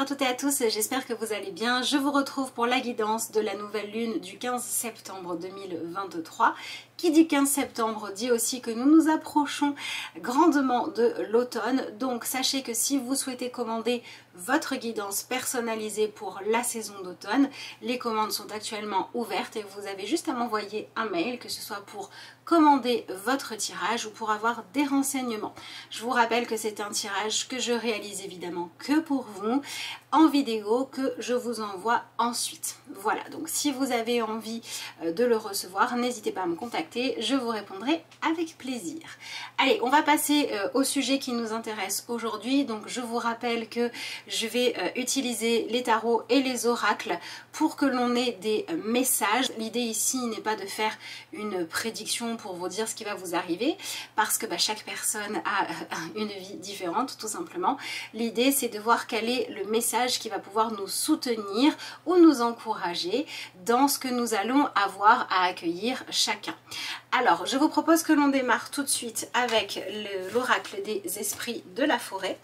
à toutes et à tous, j'espère que vous allez bien. Je vous retrouve pour la guidance de la nouvelle lune du 15 septembre 2023. Qui dit 15 septembre dit aussi que nous nous approchons grandement de l'automne. Donc sachez que si vous souhaitez commander votre guidance personnalisée pour la saison d'automne, les commandes sont actuellement ouvertes et vous avez juste à m'envoyer un mail, que ce soit pour commander votre tirage ou pour avoir des renseignements. Je vous rappelle que c'est un tirage que je réalise évidemment que pour vous, en vidéo, que je vous envoie ensuite. Voilà, donc si vous avez envie de le recevoir, n'hésitez pas à me contacter, je vous répondrai avec plaisir. Allez, on va passer au sujet qui nous intéresse aujourd'hui. Donc je vous rappelle que je vais utiliser les tarots et les oracles pour que l'on ait des messages. L'idée ici n'est pas de faire une prédiction pour vous dire ce qui va vous arriver, parce que chaque personne a une vie différente tout simplement. L'idée c'est de voir quel est le message qui va pouvoir nous soutenir ou nous encourager dans ce que nous allons avoir à accueillir chacun. Alors je vous propose que l'on démarre tout de suite avec l'oracle des esprits de la forêt,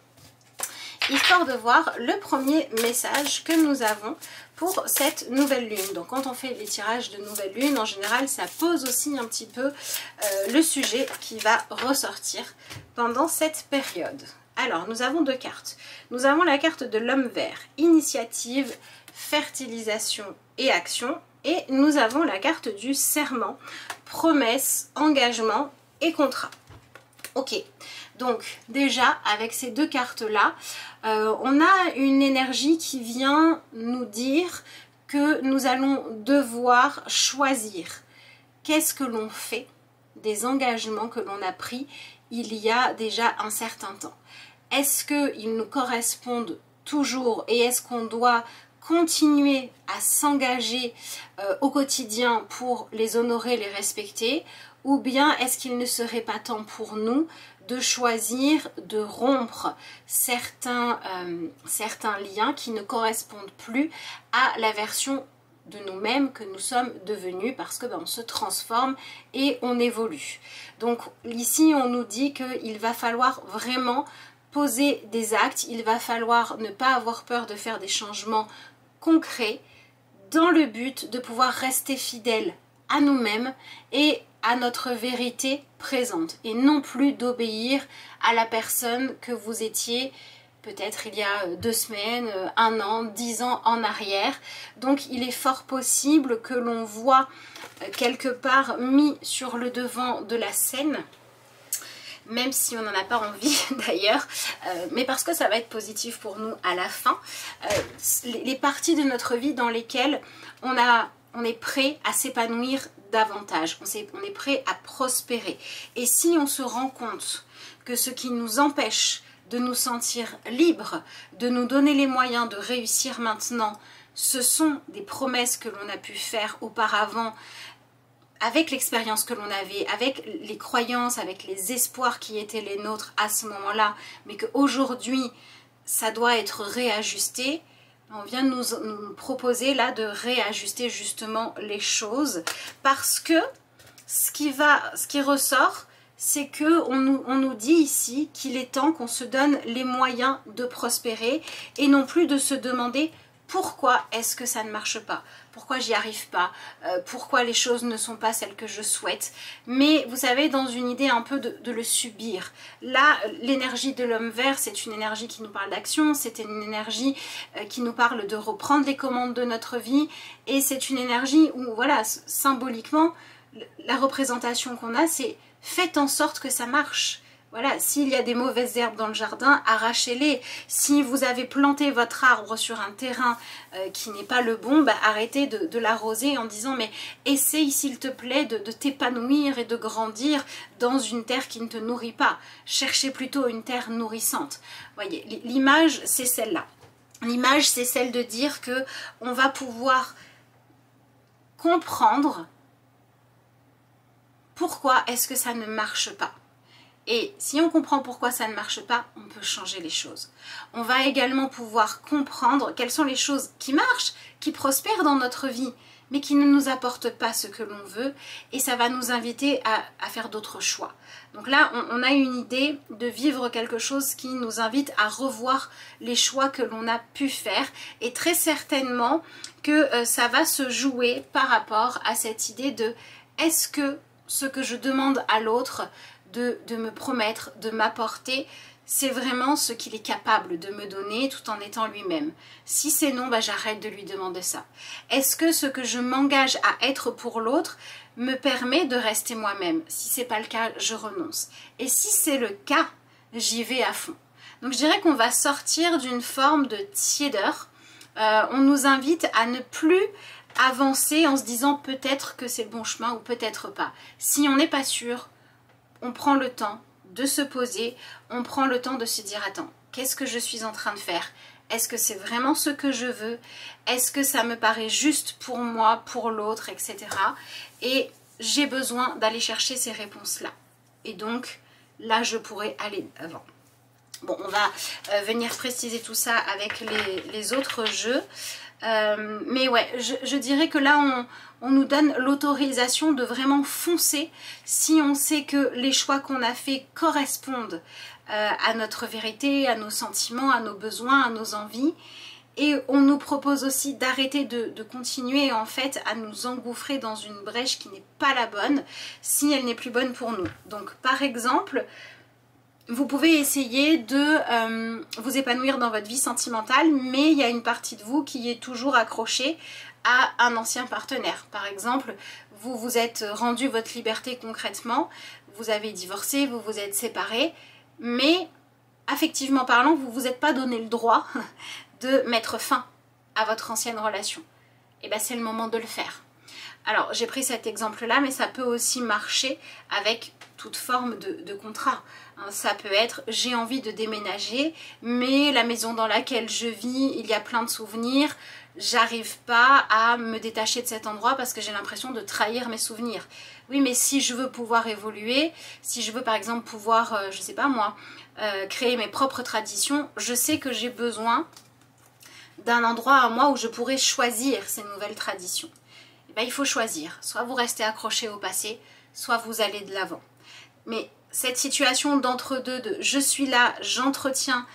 histoire de voir le premier message que nous avons pour cette nouvelle lune. Donc quand on fait les tirages de nouvelle lune, en général ça pose aussi un petit peu le sujet qui va ressortir pendant cette période. Alors nous avons deux cartes. Nous avons la carte de l'homme vert, initiative, fertilisation et action. Et nous avons la carte du serment, promesse, engagement et contrat. Ok, donc déjà avec ces deux cartes-là, on a une énergie qui vient nous dire que nous allons devoir choisir qu'est-ce que l'on fait des engagements que l'on a pris il y a déjà un certain temps. Est-ce qu'ils nous correspondent toujours et est-ce qu'on doit continuer à s'engager au quotidien pour les honorer, les respecter, ou bien est-ce qu'il ne serait pas temps pour nous de choisir de rompre certains liens qui ne correspondent plus à la version de nous-mêmes que nous sommes devenus, parce que on se transforme et on évolue. Donc ici on nous dit qu'il va falloir vraiment poser des actes, il va falloir ne pas avoir peur de faire des changements concrets dans le but de pouvoir rester fidèle à nous-mêmes et à notre vérité présente, et non plus d'obéir à la personne que vous étiez peut-être il y a 2 semaines, 1 an, 10 ans en arrière. Donc il est fort possible que l'on voit quelque part mis sur le devant de la scène, même si on n'en a pas envie d'ailleurs, mais parce que ça va être positif pour nous à la fin, les parties de notre vie dans lesquelles on est prêt à s'épanouir davantage, on est prêt à prospérer. Et si on se rend compte que ce qui nous empêche de nous sentir libres, de nous donner les moyens de réussir maintenant, ce sont des promesses que l'on a pu faire auparavant, avec l'expérience que l'on avait, avec les croyances, avec les espoirs qui étaient les nôtres à ce moment-là, mais qu'aujourd'hui, ça doit être réajusté. On vient nous proposer là de réajuster justement les choses, parce que ce qui ressort, c'est qu'on nous dit ici qu'il est temps qu'on se donne les moyens de prospérer et non plus de se demander pourquoi est-ce que ça ne marche pas, pourquoi j'y arrive pas, pourquoi les choses ne sont pas celles que je souhaite. Mais vous savez, dans une idée un peu de le subir. Là, l'énergie de l'homme vert, c'est une énergie qui nous parle d'action, c'est une énergie qui nous parle de reprendre les commandes de notre vie, et c'est une énergie où, voilà, symboliquement, la représentation qu'on a, c'est faites en sorte que ça marche. Voilà, s'il y a des mauvaises herbes dans le jardin, arrachez-les. Si vous avez planté votre arbre sur un terrain qui n'est pas le bon, arrêtez de l'arroser en disant mais essaye s'il te plaît de t'épanouir et de grandir dans une terre qui ne te nourrit pas. Cherchez plutôt une terre nourrissante. Voyez, l'image c'est celle-là. L'image c'est celle de dire que on va pouvoir comprendre pourquoi est-ce que ça ne marche pas. Et si on comprend pourquoi ça ne marche pas, on peut changer les choses. On va également pouvoir comprendre quelles sont les choses qui marchent, qui prospèrent dans notre vie, mais qui ne nous apporte pas ce que l'on veut, et ça va nous inviter à faire d'autres choix. Donc là, on a une idée de vivre quelque chose qui nous invite à revoir les choix que l'on a pu faire, et très certainement que ça va se jouer par rapport à cette idée de est-ce que ce que je demande à l'autre de me promettre, de m'apporter, c'est vraiment ce qu'il est capable de me donner tout en étant lui-même. Si c'est non, bah, j'arrête de lui demander ça. Est-ce que ce que je m'engage à être pour l'autre me permet de rester moi-même? Si c'est pas le cas, je renonce. Et si c'est le cas, j'y vais à fond. Donc je dirais qu'on va sortir d'une forme de tiédeur. On nous invite à ne plus avancer en se disant peut-être que c'est le bon chemin ou peut-être pas. Si on n'est pas sûr, on prend le temps de se poser, on prend le temps de se dire attends, qu'est-ce que je suis en train de faire? Est-ce que c'est vraiment ce que je veux? Est-ce que ça me paraît juste pour moi, pour l'autre, etc. Et j'ai besoin d'aller chercher ces réponses-là. Et donc, là, je pourrais aller avant. Bon, on va venir préciser tout ça avec les autres jeux. Mais ouais, je dirais que là, on nous donne l'autorisation de vraiment foncer si on sait que les choix qu'on a faits correspondent à notre vérité, à nos sentiments, à nos besoins, à nos envies. Et on nous propose aussi d'arrêter de continuer en fait à nous engouffrer dans une brèche qui n'est pas la bonne si elle n'est plus bonne pour nous. Donc par exemple, vous pouvez essayer de vous épanouir dans votre vie sentimentale, mais il y a une partie de vous qui est toujours accrochée à un ancien partenaire. Par exemple, vous vous êtes rendu votre liberté concrètement, vous avez divorcé, vous vous êtes séparés, mais affectivement parlant, vous ne vous êtes pas donné le droit de mettre fin à votre ancienne relation. Et bien c'est le moment de le faire. Alors j'ai pris cet exemple là, mais ça peut aussi marcher avec toute forme de contrat. Ça peut être j'ai envie de déménager, mais la maison dans laquelle je vis, il y a plein de souvenirs, j'arrive pas à me détacher de cet endroit parce que j'ai l'impression de trahir mes souvenirs. Oui, mais si je veux pouvoir évoluer, si je veux par exemple pouvoir, je sais pas moi, créer mes propres traditions, je sais que j'ai besoin d'un endroit à moi où je pourrais choisir ces nouvelles traditions. Et bien, il faut choisir. Soit vous restez accroché au passé, soit vous allez de l'avant. Mais cette situation d'entre-deux, de je suis là, j'entretiens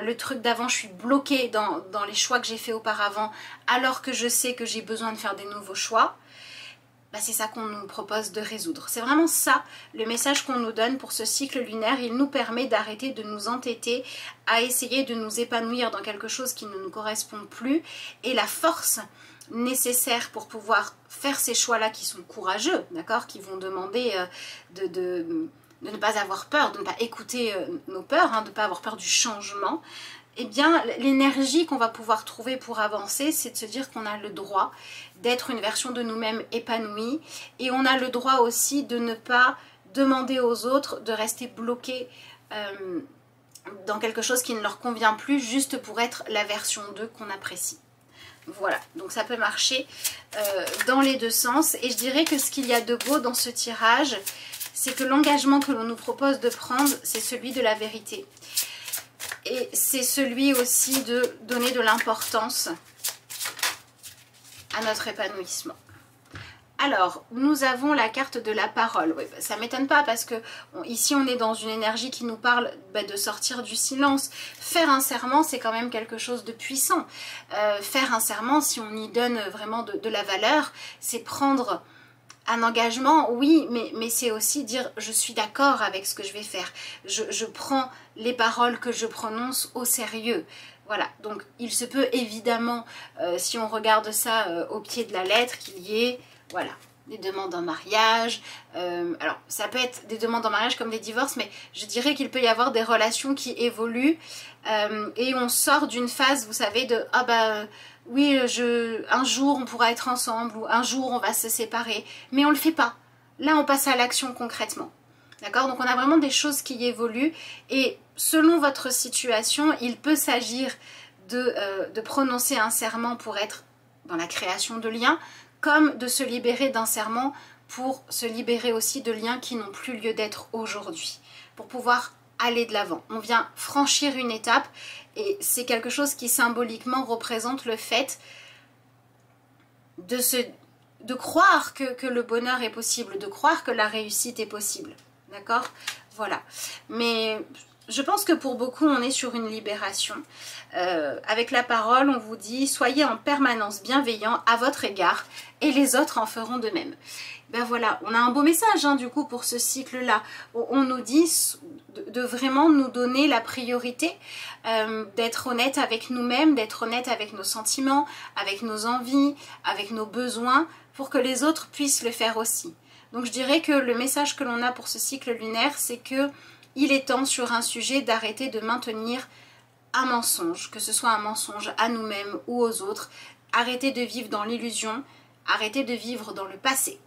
le truc d'avant, je suis bloquée dans les choix que j'ai fait auparavant, alors que je sais que j'ai besoin de faire des nouveaux choix, bah c'est ça qu'on nous propose de résoudre. C'est vraiment ça, le message qu'on nous donne pour ce cycle lunaire. Il nous permet d'arrêter de nous entêter à essayer de nous épanouir dans quelque chose qui ne nous correspond plus. Et la force nécessaire pour pouvoir faire ces choix-là qui sont courageux, d'accord, qui vont demander de ne pas avoir peur, de ne pas écouter nos peurs, de ne pas avoir peur du changement, eh bien l'énergie qu'on va pouvoir trouver pour avancer, c'est de se dire qu'on a le droit d'être une version de nous-mêmes épanouie, et on a le droit aussi de ne pas demander aux autres de rester bloqués dans quelque chose qui ne leur convient plus juste pour être la version d'eux qu'on apprécie. Voilà, donc ça peut marcher dans les deux sens, et je dirais que ce qu'il y a de beau dans ce tirage, c'est que l'engagement que l'on nous propose de prendre, c'est celui de la vérité. Et c'est celui aussi de donner de l'importance à notre épanouissement. Alors, nous avons la carte de la parole. Oui, ça ne m'étonne pas parce que ici, on est dans une énergie qui nous parle de sortir du silence. Faire un serment, c'est quand même quelque chose de puissant. Faire un serment, si on y donne vraiment de la valeur, c'est prendre un engagement, oui, mais c'est aussi dire je suis d'accord avec ce que je vais faire. Je prends les paroles que je prononce au sérieux. Voilà, donc il se peut évidemment, si on regarde ça au pied de la lettre, qu'il y ait, voilà, des demandes en mariage. Alors, ça peut être des demandes en mariage comme des divorces, mais je dirais qu'il peut y avoir des relations qui évoluent et on sort d'une phase, vous savez, de « ah bah oui, un jour on pourra être ensemble » ou « un jour on va se séparer », mais on ne le fait pas. Là, on passe à l'action concrètement. D'accord? Donc, on a vraiment des choses qui évoluent et selon votre situation, il peut s'agir de prononcer un serment pour être dans la création de liens, comme de se libérer d'un serment pour se libérer aussi de liens qui n'ont plus lieu d'être aujourd'hui, pour pouvoir aller de l'avant. On vient franchir une étape et c'est quelque chose qui symboliquement représente le fait de se de croire que le bonheur est possible, de croire que la réussite est possible. D'accord? Voilà. Mais je pense que pour beaucoup, on est sur une libération. Avec la parole, on vous dit, soyez en permanence bienveillants à votre égard et les autres en feront de même. Ben voilà, on a un beau message hein, du coup pour ce cycle-là. On nous dit de vraiment nous donner la priorité, d'être honnête avec nous-mêmes, d'être honnête avec nos sentiments, avec nos envies, avec nos besoins, pour que les autres puissent le faire aussi. Donc je dirais que le message que l'on a pour ce cycle lunaire, c'est que il est temps sur un sujet d'arrêter de maintenir un mensonge, que ce soit un mensonge à nous-mêmes ou aux autres. Arrêtez de vivre dans l'illusion, arrêtez de vivre dans le passé,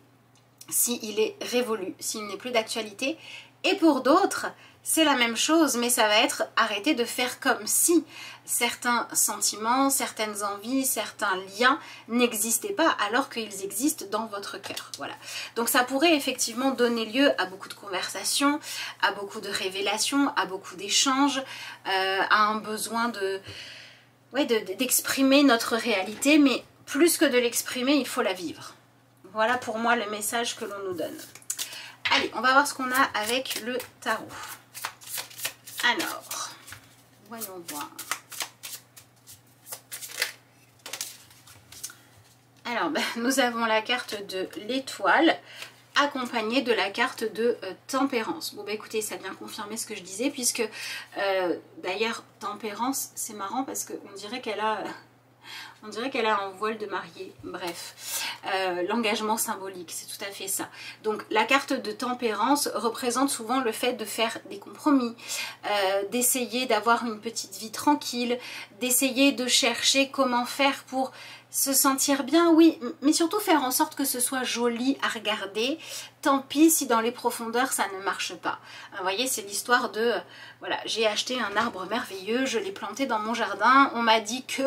s'il est révolu, s'il n'est plus d'actualité. Et pour d'autres, c'est la même chose, mais ça va être arrêter de faire comme si certains sentiments, certaines envies, certains liens n'existaient pas alors qu'ils existent dans votre cœur. Voilà. Donc ça pourrait effectivement donner lieu à beaucoup de conversations, à beaucoup de révélations, à beaucoup d'échanges, à un besoin d'exprimer notre réalité, mais plus que de l'exprimer, il faut la vivre. Voilà pour moi le message que l'on nous donne. Allez, on va voir ce qu'on a avec le tarot. Alors, voyons voir. Alors, nous avons la carte de l'étoile accompagnée de la carte de tempérance. Bon, écoutez, ça vient confirmer ce que je disais, puisque d'ailleurs, tempérance, c'est marrant parce qu'on dirait qu'elle a... On dirait qu'elle a un voile de mariée, bref, l'engagement symbolique, c'est tout à fait ça. Donc la carte de tempérance représente souvent le fait de faire des compromis, d'essayer d'avoir une petite vie tranquille, d'essayer de chercher comment faire pour se sentir bien, oui, mais surtout faire en sorte que ce soit joli à regarder. Tant pis si dans les profondeurs ça ne marche pas. Vous voyez, c'est l'histoire de, voilà, j'ai acheté un arbre merveilleux, je l'ai planté dans mon jardin, on m'a dit que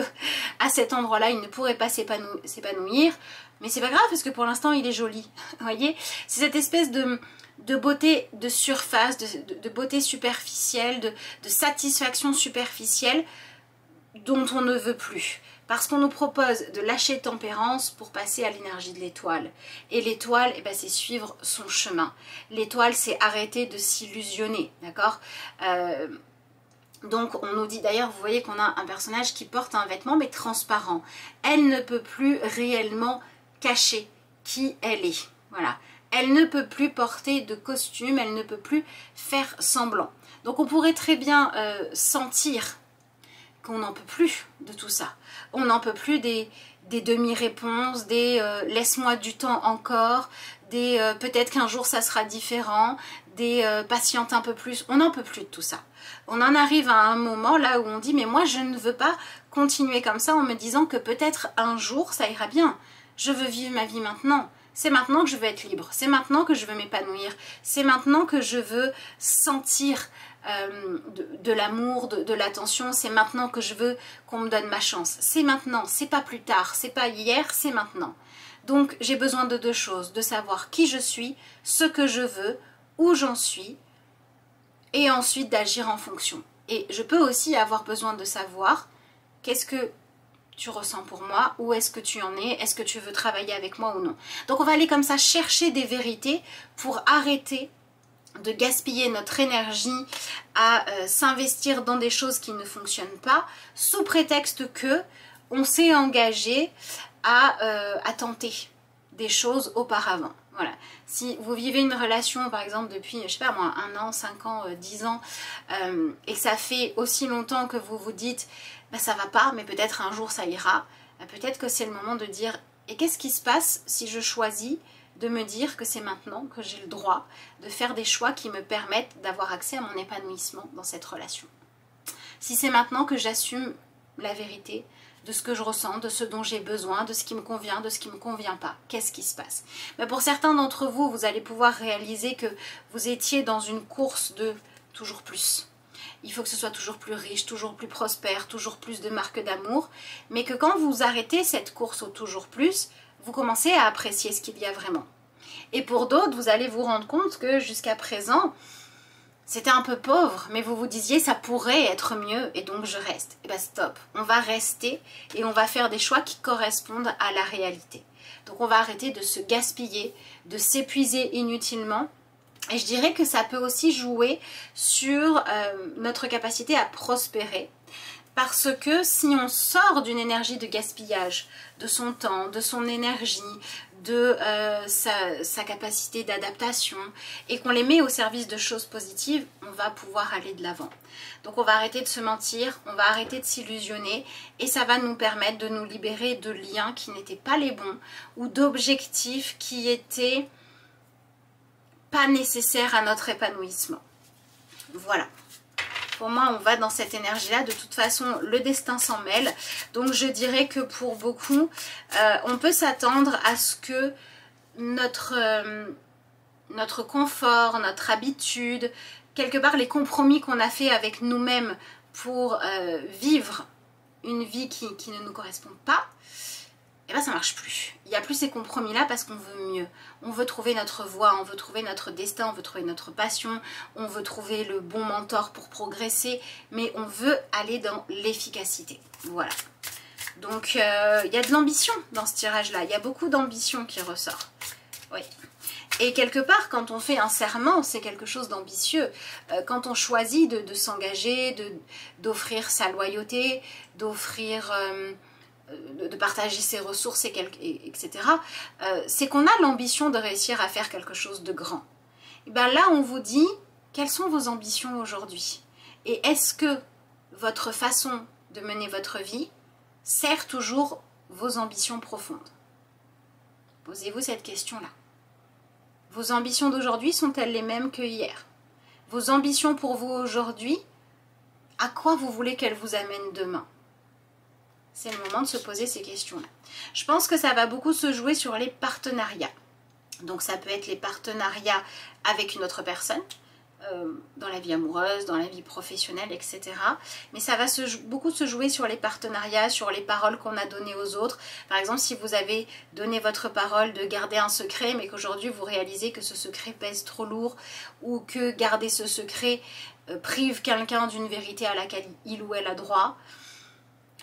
à cet endroit-là il ne pourrait pas s'épanouir, mais c'est pas grave parce que pour l'instant il est joli. Vous voyez, c'est cette espèce de beauté de surface, de beauté superficielle, de satisfaction superficielle dont on ne veut plus. Parce qu'on nous propose de lâcher tempérance pour passer à l'énergie de l'étoile. Et l'étoile, eh ben, c'est suivre son chemin. L'étoile, c'est arrêter de s'illusionner, d'accord? Donc on nous dit, d'ailleurs, vous voyez qu'on a un personnage qui porte un vêtement mais transparent. Elle ne peut plus réellement cacher qui elle est. Voilà. Elle ne peut plus porter de costume, elle ne peut plus faire semblant. Donc on pourrait très bien sentir qu'on n'en peut plus de tout ça. On n'en peut plus des demi-réponses, des laisse-moi du temps encore, des peut-être qu'un jour ça sera différent, des patiente un peu plus. On n'en peut plus de tout ça. On en arrive à un moment là où on dit mais moi je ne veux pas continuer comme ça en me disant que peut-être un jour ça ira bien. Je veux vivre ma vie maintenant. C'est maintenant que je veux être libre. C'est maintenant que je veux m'épanouir. C'est maintenant que je veux sentir de l'amour, de l'attention. C'est maintenant que je veux qu'on me donne ma chance. C'est maintenant, c'est pas plus tard, c'est pas hier, c'est maintenant. Donc j'ai besoin de deux choses, de savoir qui je suis, ce que je veux, où j'en suis, et ensuite d'agir en fonction. Et je peux aussi avoir besoin de savoir qu'est-ce que tu ressens pour moi, où est-ce que tu en es, est-ce que tu veux travailler avec moi ou non. Donc on va aller comme ça chercher des vérités pour arrêter de gaspiller notre énergie à s'investir dans des choses qui ne fonctionnent pas sous prétexte que on s'est engagé à tenter des choses auparavant. Voilà. Si vous vivez une relation par exemple depuis, je sais pas moi, 1 an, 5 ans, 10 ans et que ça fait aussi longtemps que vous vous dites bah, ça va pas mais peut-être un jour ça ira, bah, peut-être que c'est le moment de dire et qu'est-ce qui se passe si je choisis de me dire que c'est maintenant que j'ai le droit de faire des choix qui me permettent d'avoir accès à mon épanouissement dans cette relation. Si c'est maintenant que j'assume la vérité de ce que je ressens, de ce dont j'ai besoin, de ce qui me convient, de ce qui ne me convient pas, qu'est-ce qui se passe? Mais pour certains d'entre vous, vous allez pouvoir réaliser que vous étiez dans une course de toujours plus. Il faut que ce soit toujours plus riche, toujours plus prospère, toujours plus de marques d'amour, mais que quand vous arrêtez cette course au toujours plus, vous commencez à apprécier ce qu'il y a vraiment. Et pour d'autres, vous allez vous rendre compte que jusqu'à présent, c'était un peu pauvre, mais vous vous disiez ça pourrait être mieux et donc je reste. Et bien stop, on va rester et on va faire des choix qui correspondent à la réalité. Donc on va arrêter de se gaspiller, de s'épuiser inutilement. Et je dirais que ça peut aussi jouer sur notre capacité à prospérer. Parce que si on sort d'une énergie de gaspillage, de son temps, de son énergie, de sa capacité d'adaptation et qu'on les met au service de choses positives, on va pouvoir aller de l'avant. Donc on va arrêter de se mentir, on va arrêter de s'illusionner et ça va nous permettre de nous libérer de liens qui n'étaient pas les bons ou d'objectifs qui étaient pas nécessaires à notre épanouissement. Voilà. Pour moi, on va dans cette énergie-là. De toute façon, le destin s'en mêle. Donc, je dirais que pour beaucoup, on peut s'attendre à ce que notre confort, notre habitude, quelque part les compromis qu'on a fait avec nous-mêmes pour vivre une vie qui ne nous correspond pas, et bien ça marche plus. Il n'y a plus ces compromis-là parce qu'on veut mieux. On veut trouver notre voie, on veut trouver notre destin, on veut trouver notre passion, on veut trouver le bon mentor pour progresser, mais on veut aller dans l'efficacité. Voilà. Donc il y a de l'ambition dans ce tirage-là, il y a beaucoup d'ambition qui ressort. Oui. Et quelque part, quand on fait un serment, c'est quelque chose d'ambitieux. Quand on choisit de s'engager, d'offrir sa loyauté, d'offrir... de partager ses ressources, etc. C'est qu'on a l'ambition de réussir à faire quelque chose de grand. Et bien là, on vous dit, quelles sont vos ambitions aujourd'hui? Et est-ce que votre façon de mener votre vie sert toujours vos ambitions profondes? Posez-vous cette question-là. Vos ambitions d'aujourd'hui sont-elles les mêmes que hier? Vos ambitions pour vous aujourd'hui, à quoi vous voulez qu'elles vous amènent demain? C'est le moment de se poser ces questions-là. Je pense que ça va beaucoup se jouer sur les partenariats. Donc ça peut être les partenariats avec une autre personne, dans la vie amoureuse, dans la vie professionnelle, etc. Mais ça va beaucoup se jouer sur les partenariats, sur les paroles qu'on a données aux autres. Par exemple, si vous avez donné votre parole de garder un secret, mais qu'aujourd'hui vous réalisez que ce secret pèse trop lourd, ou que garder ce secret prive quelqu'un d'une vérité à laquelle il ou elle a droit,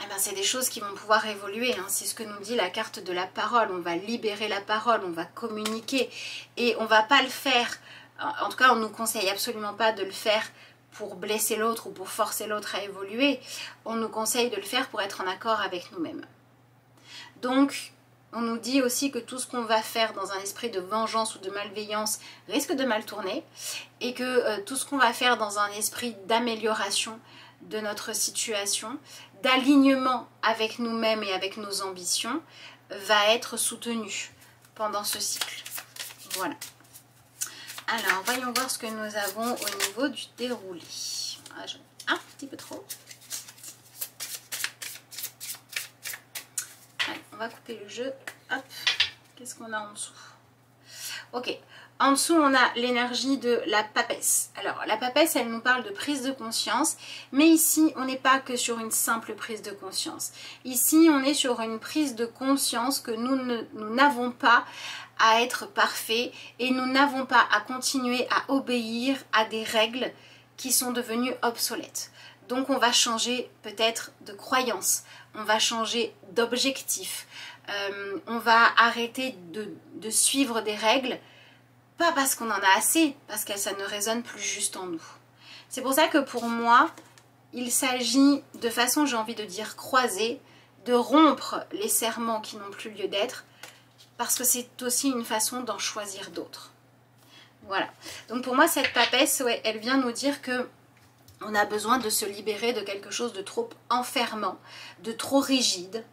eh ben, c'est des choses qui vont pouvoir évoluer, hein. C'est ce que nous dit la carte de la parole. On va libérer la parole, on va communiquer et on ne va pas le faire, en tout cas on ne nous conseille absolument pas de le faire pour blesser l'autre ou pour forcer l'autre à évoluer. On nous conseille de le faire pour être en accord avec nous-mêmes. Donc on nous dit aussi que tout ce qu'on va faire dans un esprit de vengeance ou de malveillance risque de mal tourner et que tout ce qu'on va faire dans un esprit d'amélioration de notre situation, d'alignement avec nous-mêmes et avec nos ambitions, va être soutenu pendant ce cycle. Voilà. Alors, voyons voir ce que nous avons au niveau du déroulé. Ah, un petit peu trop. Allez, on va couper le jeu. Hop. Qu'est-ce qu'on a en dessous? Ok. En dessous, on a l'énergie de la papesse. Alors, la papesse, elle nous parle de prise de conscience. Mais ici, on n'est pas que sur une simple prise de conscience. Ici, on est sur une prise de conscience que nous n'avons pas à être parfaits. Et nous n'avons pas à continuer à obéir à des règles qui sont devenues obsolètes. Donc, on va changer peut-être de croyance. On va changer d'objectif. On va arrêter de suivre des règles. Pas parce qu'on en a assez, parce que ça ne résonne plus juste en nous. C'est pour ça que pour moi, il s'agit de façon, j'ai envie de dire croisée, de rompre les serments qui n'ont plus lieu d'être, parce que c'est aussi une façon d'en choisir d'autres. Voilà. Donc pour moi, cette papesse, ouais, elle vient nous dire que on a besoin de se libérer de quelque chose de trop enfermant, de trop rigide,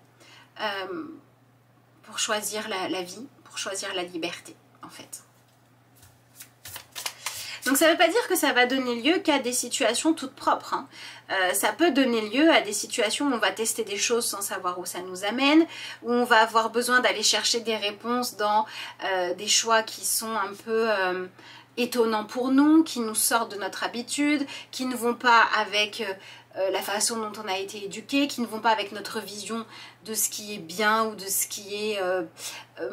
pour choisir la vie, pour choisir la liberté, en fait. Donc ça ne veut pas dire que ça va donner lieu qu'à des situations toutes propres, hein. Ça peut donner lieu à des situations où on va tester des choses sans savoir où ça nous amène, où on va avoir besoin d'aller chercher des réponses dans des choix qui sont un peu étonnants pour nous, qui nous sortent de notre habitude, qui ne vont pas avec la façon dont on a été éduqué, qui ne vont pas avec notre vision de ce qui est bien ou de ce qui est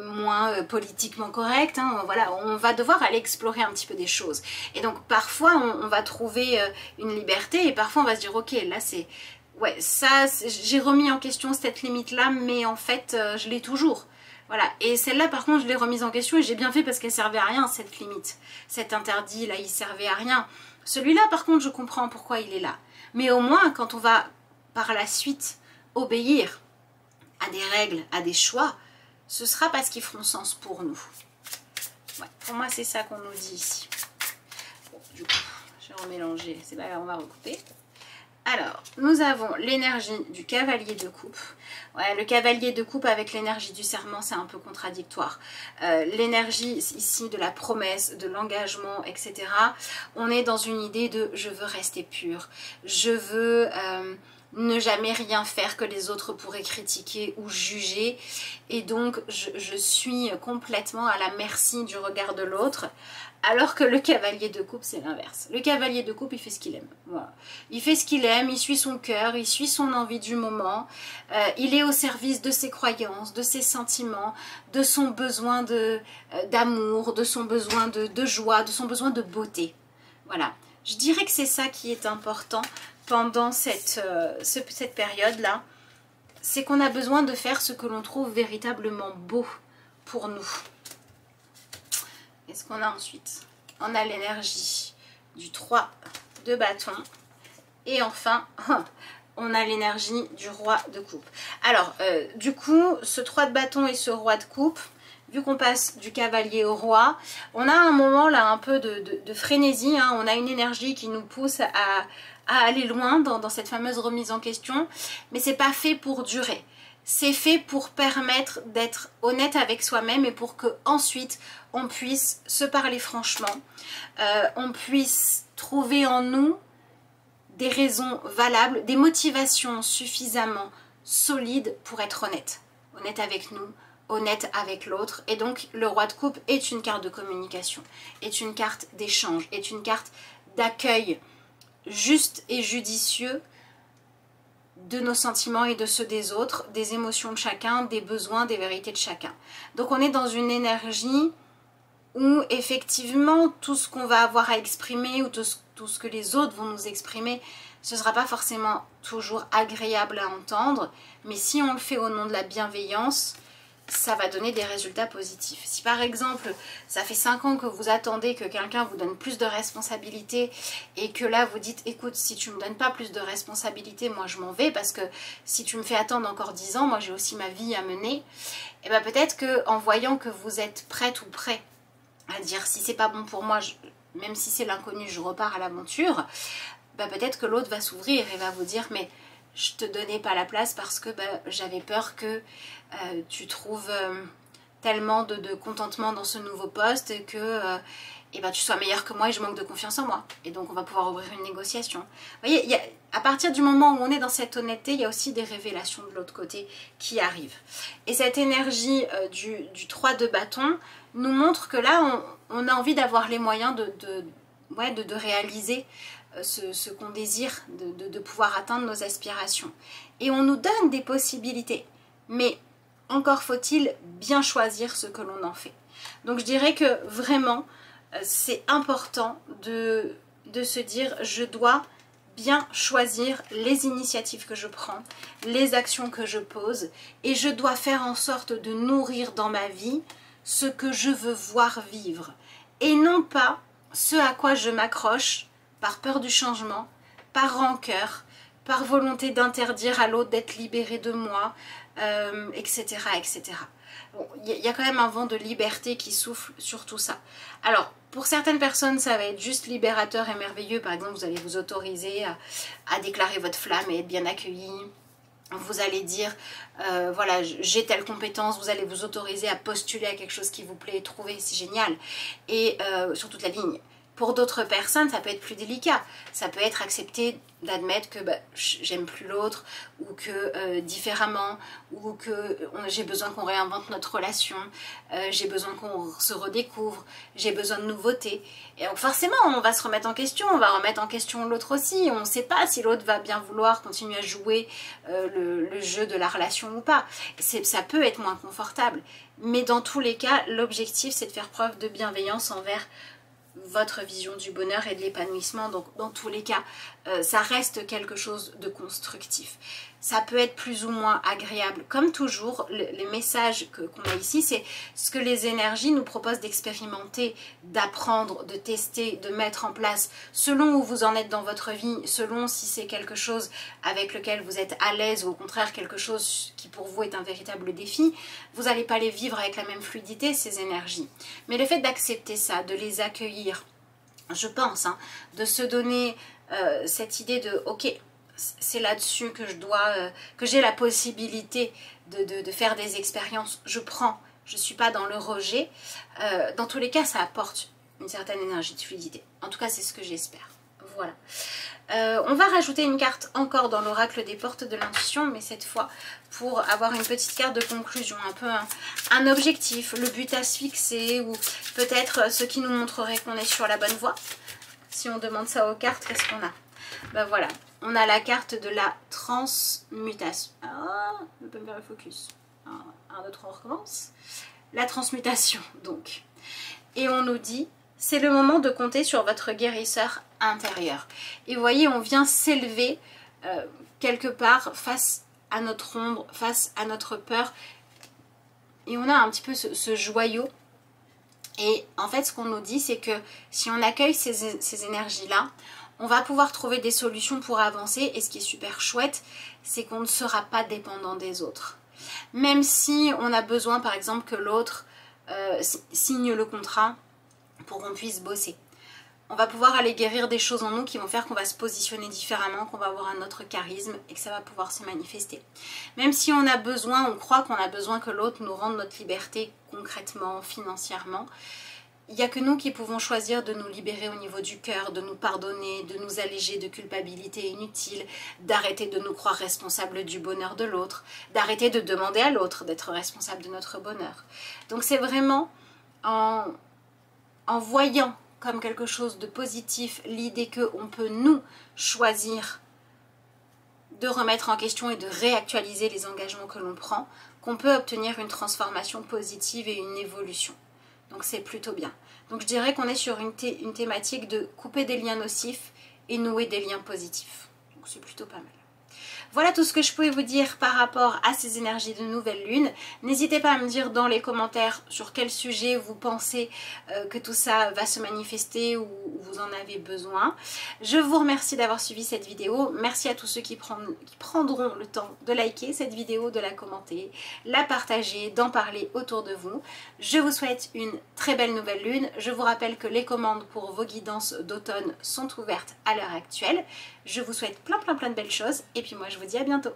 moins politiquement correct. Hein. Voilà, on va devoir aller explorer un petit peu des choses. Et donc parfois on va trouver une liberté et parfois on va se dire ok, là c'est... Ouais, ça, j'ai remis en question cette limite-là, mais en fait, je l'ai toujours. Voilà, et celle-là, par contre, je l'ai remise en question et j'ai bien fait parce qu'elle servait à rien, cette limite. Cet interdit-là, il servait à rien. Celui-là, par contre, je comprends pourquoi il est là. Mais au moins, quand on va, par la suite, obéir à des règles, à des choix, ce sera parce qu'ils feront sens pour nous. Ouais, pour moi, c'est ça qu'on nous dit ici. Bon, du coup, je vais remélanger. C'est pas grave, on va recouper. Alors, nous avons l'énergie du cavalier de coupe. Ouais, le cavalier de coupe avec l'énergie du serment, c'est un peu contradictoire. L'énergie ici de la promesse, de l'engagement, etc. On est dans une idée de je veux rester pur. Je veux ne jamais rien faire que les autres pourraient critiquer ou juger. Et donc, je suis complètement à la merci du regard de l'autre. Alors que le cavalier de coupe, c'est l'inverse. Le cavalier de coupe, il fait ce qu'il aime. Voilà. Il fait ce qu'il aime, il suit son cœur, il suit son envie du moment. Il est au service de ses croyances, de ses sentiments, de son besoin d'amour, de son besoin de joie, de son besoin de beauté. Voilà. Je dirais que c'est ça qui est important pendant cette période-là. C'est qu'on a besoin de faire ce que l'on trouve véritablement beau pour nous. Qu'est-ce qu'on a ensuite? On a l'énergie du 3 de bâton. Et enfin, on a l'énergie du roi de coupe. Alors, du coup, ce 3 de bâton et ce roi de coupe, vu qu'on passe du cavalier au roi, on a un moment là un peu de frénésie. Hein. On a une énergie qui nous pousse à aller loin dans cette fameuse remise en question. Mais c'est pas fait pour durer. C'est fait pour permettre d'être honnête avec soi-même et pour que ensuite on puisse se parler franchement, on puisse trouver en nous des raisons valables, des motivations suffisamment solides pour être honnête. Honnête avec nous, honnête avec l'autre. Et donc le roi de coupe est une carte de communication, est une carte d'échange, est une carte d'accueil juste et judicieux de nos sentiments et de ceux des autres, des émotions de chacun, des besoins, des vérités de chacun. Donc on est dans une énergie où effectivement tout ce qu'on va avoir à exprimer ou tout ce que les autres vont nous exprimer, ce ne sera pas forcément toujours agréable à entendre, mais si on le fait au nom de la bienveillance, ça va donner des résultats positifs. Si par exemple, ça fait 5 ans que vous attendez que quelqu'un vous donne plus de responsabilités et que là vous dites, écoute, si tu ne me donnes pas plus de responsabilités, moi je m'en vais parce que si tu me fais attendre encore 10 ans, moi j'ai aussi ma vie à mener, et bien peut-être qu'en voyant que vous êtes prête ou prêt à dire si c'est pas bon pour moi, même si c'est l'inconnu, je repars à l'aventure, ben peut-être que l'autre va s'ouvrir et va vous dire, mais je te donnais pas la place parce que j'avais peur que tu trouves tellement de contentement dans ce nouveau poste que tu sois meilleur que moi et je manque de confiance en moi. Et donc on va pouvoir ouvrir une négociation. Vous voyez, à partir du moment où on est dans cette honnêteté, il y a aussi des révélations de l'autre côté qui arrivent. Et cette énergie du 3 de bâton nous montre que là, on a envie d'avoir les moyens de réaliser ce qu'on désire, de pouvoir atteindre nos aspirations. Et on nous donne des possibilités. Mais encore faut-il bien choisir ce que l'on en fait. Donc je dirais que vraiment, c'est important de se dire, je dois bien choisir les initiatives que je prends, les actions que je pose, et je dois faire en sorte de nourrir dans ma vie ce que je veux voir vivre. Et non pas ce à quoi je m'accroche par peur du changement, par rancœur, par volonté d'interdire à l'autre d'être libéré de moi, etc. etc. Bon, y a quand même un vent de liberté qui souffle sur tout ça. Alors, pour certaines personnes, ça va être juste libérateur et merveilleux. Par exemple, vous allez vous autoriser à déclarer votre flamme et être bien accueilli. Vous allez dire, voilà, j'ai telle compétence, vous allez vous autoriser à postuler à quelque chose qui vous plaît, trouver, c'est génial. Et sur toute la ligne. Pour d'autres personnes, ça peut être plus délicat. Ça peut être accepter d'admettre que j'aime plus l'autre, ou que différemment, ou que j'ai besoin qu'on réinvente notre relation, j'ai besoin qu'on se redécouvre, j'ai besoin de nouveautés. Et donc forcément, on va se remettre en question, on va remettre en question l'autre aussi. On ne sait pas si l'autre va bien vouloir continuer à jouer le jeu de la relation ou pas. Ça peut être moins confortable. Mais dans tous les cas, l'objectif, c'est de faire preuve de bienveillance envers votre vision du bonheur et de l'épanouissement. Donc dans tous les cas, ça reste quelque chose de constructif. Ça peut être plus ou moins agréable. Comme toujours, les messages qu'on a ici, c'est ce que les énergies nous proposent d'expérimenter, d'apprendre, de tester, de mettre en place, selon où vous en êtes dans votre vie, selon si c'est quelque chose avec lequel vous êtes à l'aise ou au contraire quelque chose qui pour vous est un véritable défi. Vous n'allez pas les vivre avec la même fluidité, ces énergies. Mais le fait d'accepter ça, de les accueillir, je pense, hein, de se donner cette idée de « ok », c'est là-dessus que que j'ai la possibilité de faire des expériences. Je prends, je ne suis pas dans le rejet. Dans tous les cas, ça apporte une certaine énergie de fluidité. En tout cas, c'est ce que j'espère. Voilà. On va rajouter une carte encore dans l'oracle des portes de l'intuition, mais cette fois pour avoir une petite carte de conclusion, un peu un objectif, le but à se fixer, ou peut-être ce qui nous montrerait qu'on est sur la bonne voie. Si on demande ça aux cartes, qu'est-ce qu'on a? Ben voilà, on a la carte de la transmutation. Ah, je peux me faire le focus. 1, 2, 3, on recommence. La transmutation, donc. Et on nous dit, c'est le moment de compter sur votre guérisseur intérieur. Et vous voyez, on vient s'élever quelque part face à notre ombre, face à notre peur. Et on a un petit peu ce joyau. Et en fait, ce qu'on nous dit, c'est que si on accueille ces énergies-là, on va pouvoir trouver des solutions pour avancer. Et ce qui est super chouette, c'est qu'on ne sera pas dépendant des autres. Même si on a besoin, par exemple, que l'autre signe le contrat pour qu'on puisse bosser. On va pouvoir aller guérir des choses en nous qui vont faire qu'on va se positionner différemment, qu'on va avoir un autre charisme et que ça va pouvoir se manifester. Même si on a besoin, on croit qu'on a besoin que l'autre nous rende notre liberté concrètement, financièrement, il n'y a que nous qui pouvons choisir de nous libérer au niveau du cœur, de nous pardonner, de nous alléger de culpabilité inutile, d'arrêter de nous croire responsables du bonheur de l'autre, d'arrêter de demander à l'autre d'être responsable de notre bonheur. Donc c'est vraiment en voyant comme quelque chose de positif l'idée qu'on peut nous choisir de remettre en question et de réactualiser les engagements que l'on prend, qu'on peut obtenir une transformation positive et une évolution. Donc c'est plutôt bien. Donc je dirais qu'on est sur une thématique de couper des liens nocifs et nouer des liens positifs. Donc c'est plutôt pas mal. Voilà tout ce que je pouvais vous dire par rapport à ces énergies de nouvelle lune. N'hésitez pas à me dire dans les commentaires sur quel sujet vous pensez que tout ça va se manifester ou vous en avez besoin. Je vous remercie d'avoir suivi cette vidéo. Merci à tous ceux qui prendront le temps de liker cette vidéo, de la commenter, la partager, d'en parler autour de vous. Je vous souhaite une très belle nouvelle lune. Je vous rappelle que les commandes pour vos guidances d'automne sont ouvertes à l'heure actuelle. Je vous souhaite plein de belles choses et puis moi je vous dis à bientôt.